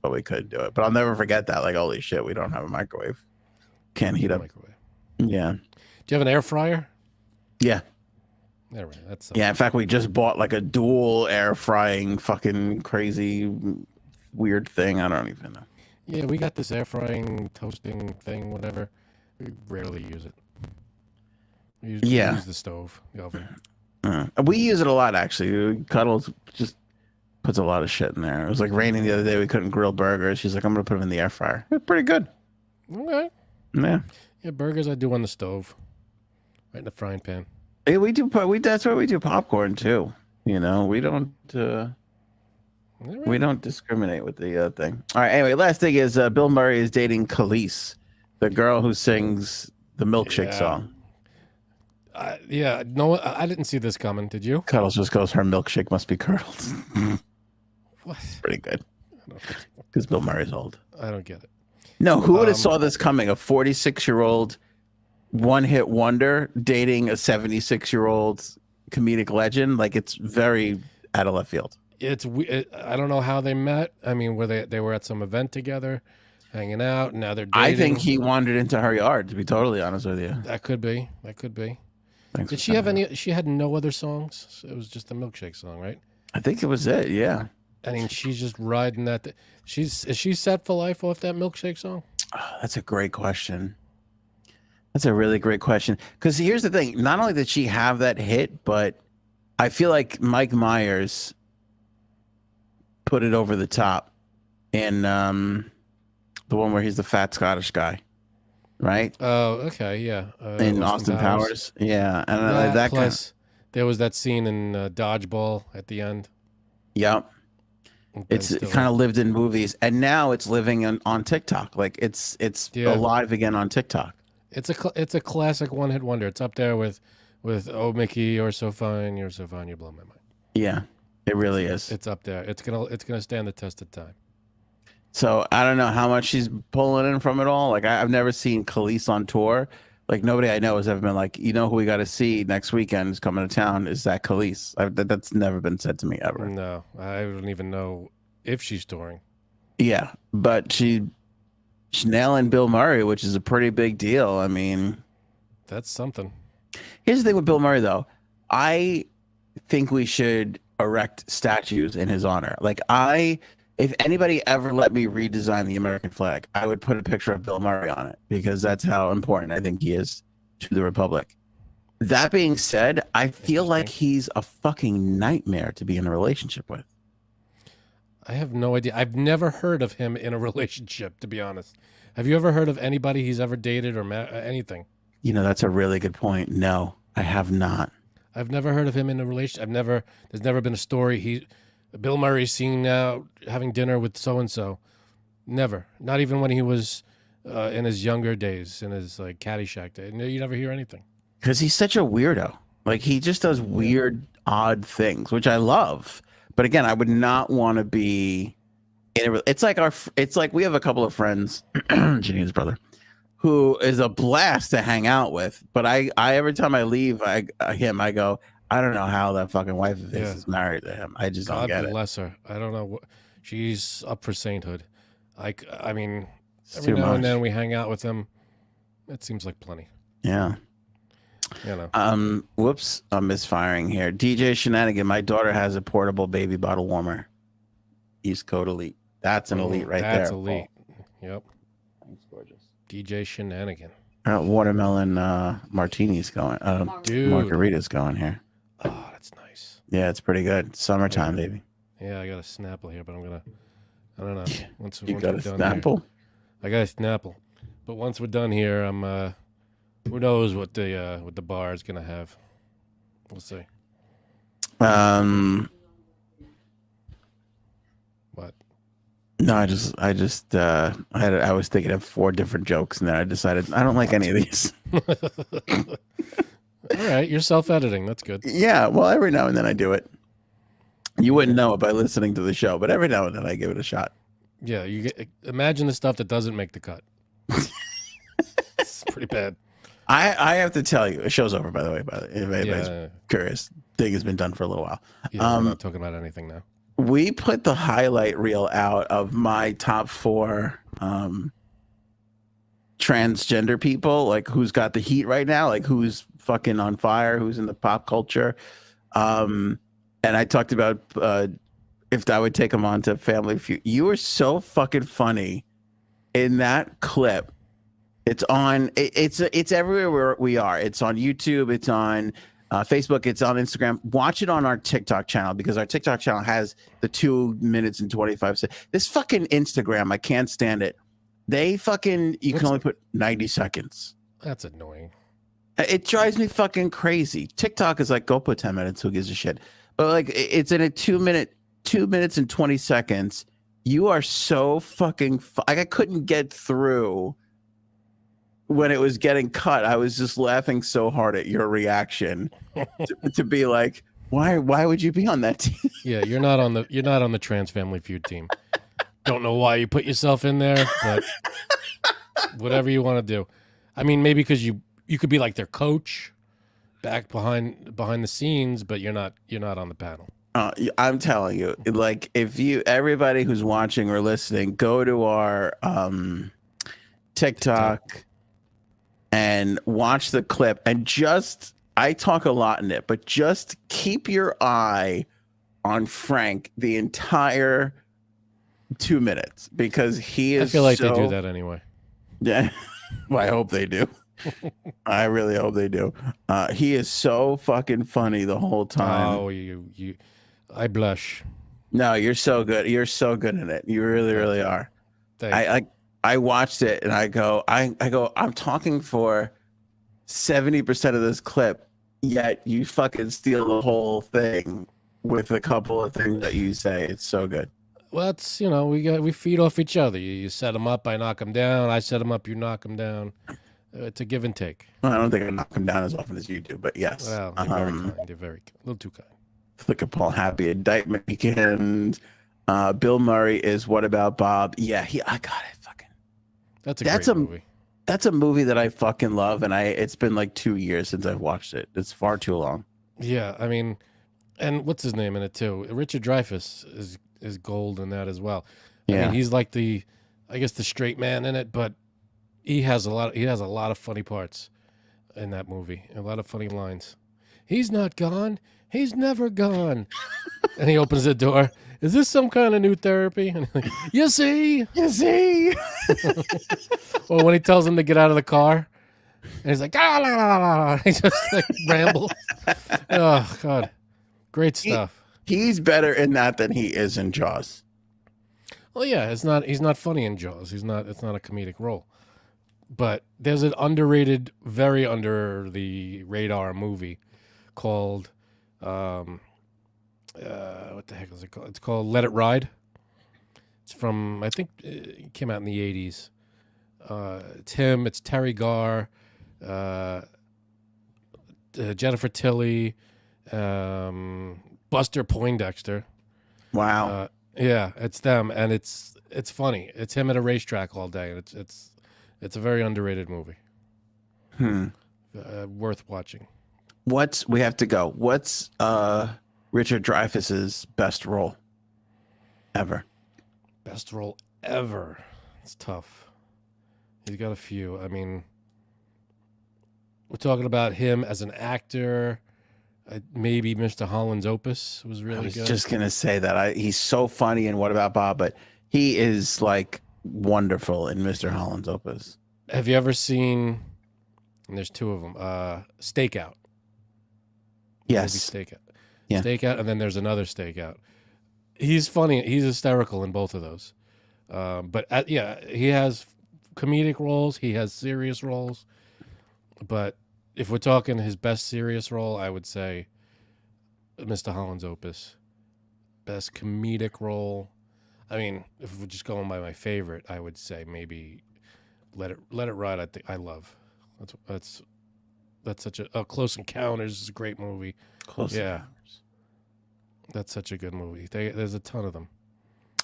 but we could do it. But I'll never forget that. Like, holy shit, we don't have a microwave. Can't heat up. Microwave. Yeah. Do you have an air fryer? Yeah. There we go. That's yeah. In fact, we just bought like a dual air frying fucking crazy weird thing. I don't even know. Yeah, we got this air frying toasting thing, whatever. We rarely use it. We use the stove, the oven. We use it a lot, actually. Cuddles just puts a lot of shit in there. It was like raining the other day. We couldn't grill burgers. She's like, I'm going to put them in the air fryer. It's pretty good. Okay. Yeah. Yeah, burgers I do on the stove. Right in the frying pan. Yeah, that's where we do popcorn, too. You know, we don't discriminate with the thing. All right, anyway, last thing is Bill Murray is dating Khalees, the girl who sings the Milkshake song. No, I didn't see this coming. Did you? Cuddles just goes, her milkshake must be curdled. What? Pretty good. Because Bill Murray's old. I don't get it. No, who would have saw this coming? A 46-year-old one-hit wonder dating a 76-year-old comedic legend? Like, it's very out of left field. I don't know how they met. I mean, they were at some event together, hanging out, and now they're dating. I think he wandered into her yard, to be totally honest with you. That could be. Thanks. Did she have any? She had no other songs. It was just a Milkshake song, right? I think it was it. Yeah. I mean, she's just riding that. Is she set for life off that Milkshake song? Oh, that's a great question. That's a really great question. Because here's the thing: not only did she have that hit, but I feel like Mike Myers put it over the top in the one where he's the fat Scottish guy. right? Oh, okay, yeah. In Austin Powers. Yeah, and that kind. Plus, there was that scene in Dodgeball at the end. Yeah, With Ben it Stiller. kind of lived in movies, and now it's living on TikTok. Like it's Yeah. alive again on TikTok. It's a classic one hit wonder. It's up there with Oh Mickey, you're so fine, you blow my mind. Yeah, it really is. It's up there. It's gonna stand the test of time. So I don't know how much she's pulling in from it all. Like I've never seen Khalees on tour. Like nobody I know has ever been like, you know who we got to see next weekend is coming to town is that Khalees. That's never been said to me ever. No, I don't even know if she's touring. Yeah, but she's nailing Bill Murray, which is a pretty big deal. I mean, that's something. Here's the thing with Bill Murray, though. I think we should erect statues in his honor. Like if anybody ever let me redesign the American flag, I would put a picture of Bill Murray on it because that's how important I think he is to the Republic. That being said, I feel like he's a fucking nightmare to be in a relationship with. I have no idea. I've never heard of him in a relationship, to be honest. Have you ever heard of anybody he's ever dated or met, anything? You know, that's a really good point. No, I have not. I've never heard of him in a relationship. There's never been a story. Bill Murray's seen now having dinner with so-and-so. Never. Not even when he was in his younger days, in his like Caddyshack day. You never hear anything. Because he's such a weirdo. Like he just does weird, odd things, which I love. But again, I would not want to be in a. It's like we have a couple of friends, Janine's brother, who is a blast to hang out with. But I every time I leave I go, I don't know how that fucking wife of his is married to him. I just don't get it. God bless her. I don't know what she's up for sainthood. I mean, It's every too now much. and then we hang out with him. It seems like plenty. Yeah. You know. Whoops, I'm misfiring here. DJ Shenanigan, my daughter has a portable baby bottle warmer. East Coast Elite. That's an elite right there. That's elite. Yep. Thanks, gorgeous. DJ Shenanigan. Watermelon martinis going. Dude. Margaritas going here. Oh, that's nice. Yeah, it's pretty good. Summertime, baby. Yeah, I got a Snapple here, but I don't know. Once You we're got a done Snapple? here, I got a Snapple. But once we're done here, who knows what the bar is gonna have. We'll see. What? No, I was thinking of 4 different jokes, and then I decided I don't like any of these. All right, you're self-editing. That's good. Yeah, well, every now and then I do it. You wouldn't know it by listening to the show, but every now and then I give it a shot. Yeah, imagine the stuff that doesn't make the cut. It's pretty bad. I have to tell you, the show's over, by the way. If anybody's curious, thing has been done for a little while. Yeah, we're not talking about anything now. We put the highlight reel out of my top 4 transgender people, like who's got the heat right now, like who's fucking on fire, who's in the pop culture. And I talked about if I would take them on to Family Feud. You were so fucking funny in that clip. It's on. It's everywhere where we are. It's on YouTube. It's on Facebook. It's on Instagram. Watch it on our TikTok channel because our TikTok channel has the 2 minutes and 25 seconds. This fucking Instagram, I can't stand it. You can only put 90 seconds. That's annoying. It drives me fucking crazy. TikTok is like, go put 10 minutes. Who gives a shit? But like, it's in a 2 minutes and 20 seconds. You are so fucking. I couldn't get through. When it was getting cut, I was just laughing so hard at your reaction to be like, why would you be on that team? Yeah, you're not on the Trans Family Feud team. Don't know why you put yourself in there, but whatever you want to do. I mean, maybe because you could be like their coach back behind the scenes, but you're not on the panel. I'm telling you, like everybody who's watching or listening, go to our TikTok and watch the clip and I talk a lot in it, but just keep your eye on Frank the entire 2 minutes because he is. I feel like they do that anyway. Yeah. Well, I hope they do. I really hope they do. He is so fucking funny the whole time. Oh, I blush. No, you're so good. You're so good in it. You really, really are. Thanks. I watched it and I go, I'm talking for 70% of this clip, yet you fucking steal the whole thing with a couple of things that you say. It's so good. Well, that's, we feed off each other. You set them up, I knock them down. I set them up, you knock them down. It's a give and take. Well, I don't think I knock them down as often as you do, but yes. Well, you're very kind. You're very kind. A little too kind. Look at Paul Happy, Indictment Weekend. Bill Murray is What About Bob? Yeah, I got it. Fucking. That's a great movie. That's a movie that I fucking love, and it's been like 2 years since I've watched it. It's far too long. Yeah, I mean, and what's his name in it too? Richard Dreyfus is gold in that as well. Yeah. I mean, he's like the straight man in it, but he has a lot of funny parts in that movie. A lot of funny lines. He's not gone. He's never gone. And he opens the door. Is this some kind of new therapy? And like, you see? Or when he tells him to get out of the car, and he's like, ah, la, la, la, la. He just like rambles. Oh God, great stuff. He's better in that than he is in Jaws. Well, yeah, he's not funny in Jaws. It's not a comedic role. But there's an underrated, very under the radar movie called what the heck is it called? It's called Let It Ride. It's from, I think it came out in the 80s. It's him, it's Terry Garr, Jennifer Tilly, Buster Poindexter. Wow. Yeah, it's them, and it's funny. It's him at a racetrack all day, and it's a very underrated movie. Worth watching. We have to go. What's Richard Dreyfuss's best role ever? Best role ever. It's tough. He's got a few. I mean, we're talking about him as an actor. Maybe Mr. Holland's Opus was really good. I was just gonna say that he's so funny in What About Bob, but he is like wonderful in Mr. Holland's Opus. Have you ever seen? And there's two of them. Stakeout. Yes. Stakeout. Yeah. Stakeout, and then there's another Stakeout. He's funny. He's hysterical in both of those. But he has comedic roles. He has serious roles. But if we're talking his best serious role, I would say Mr. Holland's Opus. Best comedic role. I mean, if we're just going by my favorite, I would say maybe Let It Ride. I think I love. That's such a Close Encounters is a great movie. Encounters. That's such a good movie. There's a ton of them.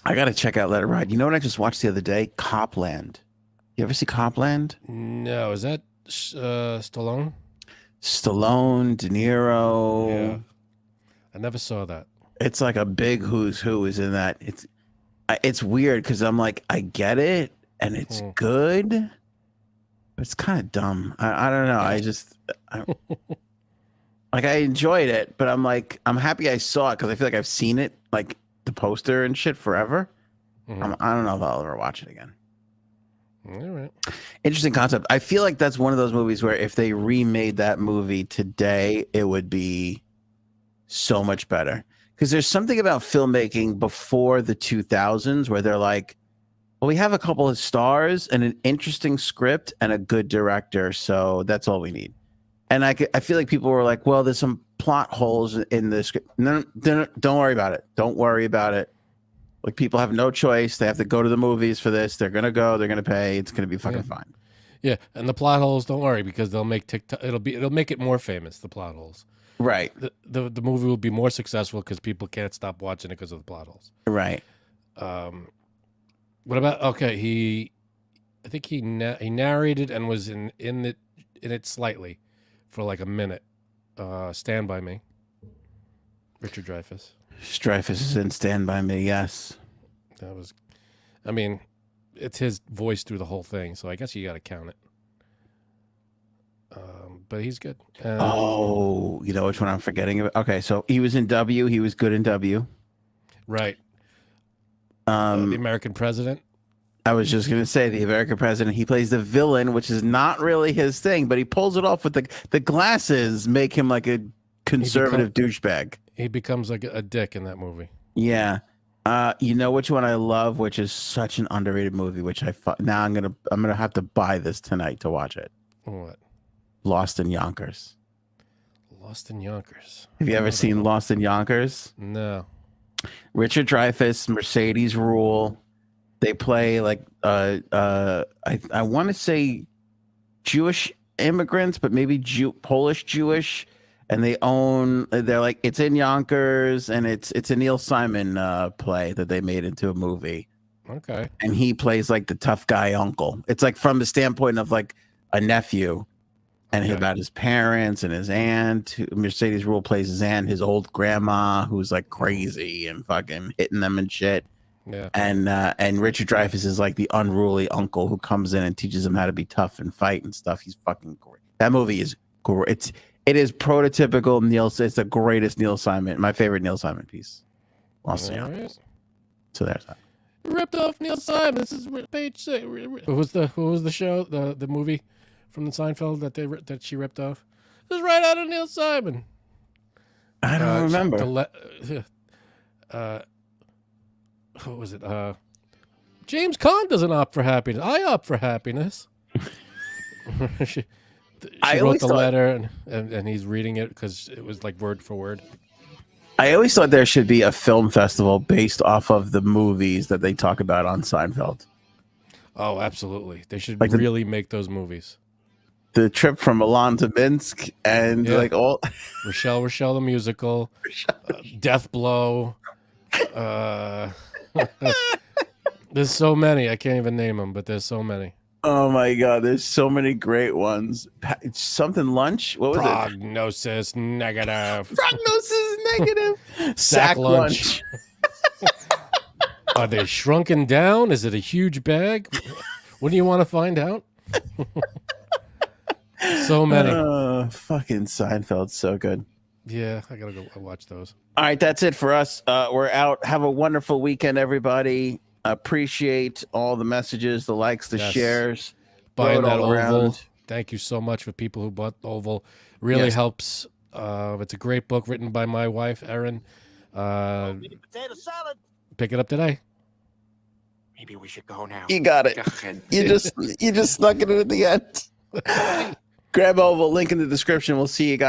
I gotta check out Let It Ride. You know what I just watched the other day? Copland. You ever see Copland? No, is that Stallone? Stallone, De Niro. Yeah, I never saw that. It's like a big who's who is in that. It's weird because I'm like, I get it and it's good, but it's kind of dumb. I don't know. Like I enjoyed it, but I'm like, I'm happy I saw it because I feel like I've seen it, like the poster and shit forever. Mm-hmm. I don't know if I'll ever watch it again. All right. Interesting concept. I feel like that's one of those movies where if they remade that movie today, it would be so much better. Because there's something about filmmaking before the 2000s where they're like, well, we have a couple of stars and an interesting script and a good director, so that's all we need. And I feel like people were like, well, there's some plot holes in the script. No, don't worry about it. Don't worry about it. Like people have no choice. They have to go to the movies for this. They're going to go. They're going to pay. It's going to be fucking fine. Yeah, and the plot holes, don't worry, because they'll make TikTok. It'll make it more famous. The plot holes. Right. The movie will be more successful because people can't stop watching it because of the plot holes. Right. What about I think he narrated and was in it slightly for like a minute. Stand By Me. Richard Dreyfus. Dreyfus is in Stand By Me. Yes. That was. I mean, it's his voice through the whole thing, so I guess you got to count it. But he's good. You know which one I'm forgetting about? Okay, so he was in W. He was good in W. Right. The American President. I was just going to say The American President. He plays the villain, which is not really his thing, but he pulls it off with the glasses make him like a conservative douchebag. He becomes like a dick in that movie. Yeah. You know which one I love, which is such an underrated movie, which now I'm gonna have to buy this tonight to watch it. What? Lost in Yonkers. Lost in Yonkers. Have you ever seen Lost in Yonkers? No. Richard Dreyfus, Mercedes Rule. They play like I want to say Jewish immigrants, but maybe Polish Jewish, and they're like, it's in Yonkers, and it's a Neil Simon play that they made into a movie. Okay. And he plays like the tough guy uncle. It's like from the standpoint of like a nephew, and about his parents and his aunt. Mercedes Rule plays his aunt, his old grandma, who's like crazy and fucking hitting them and shit. Yeah. And Richard Dreyfuss is like the unruly uncle who comes in and teaches him how to be tough and fight and stuff. He's fucking great. That movie is great. It is prototypical Neil. It's the greatest Neil Simon. My favorite Neil Simon piece. Lost in Yonkers. So there's that. Ripped off Neil Simon. This is page 6. Who was the show? The movie from the Seinfeld that she ripped off? This is right out of Neil Simon. I don't remember. What was it? James Caan doesn't opt for happiness. I opt for happiness. she wrote the letter, and he's reading it because it was like word for word. I always thought there should be a film festival based off of the movies that they talk about on Seinfeld. Oh, absolutely. They should like really make those movies. The trip from Milan to Minsk and like all Rochelle the musical, Death Blow. There's so many. I can't even name them, but there's so many. Oh my God, there's so many great ones. Something lunch? What was Prognosis negative. Prognosis negative. Sack lunch. Are they shrunken down? Is it a huge bag? What do you want to find out? So many. Fucking Seinfeld's so good. Yeah, I gotta go watch those. All right, that's it for us. We're out. Have a wonderful weekend, everybody. Appreciate all the messages, the likes, the shares. Buying that Oval. Thank you so much for people who bought the Oval. Really helps. It's a great book written by my wife, Erin. Potato salad. Pick it up today. Maybe we should go now. You got it. You just snuck it in at the end. Grab Oval, link in the description. We'll see you guys.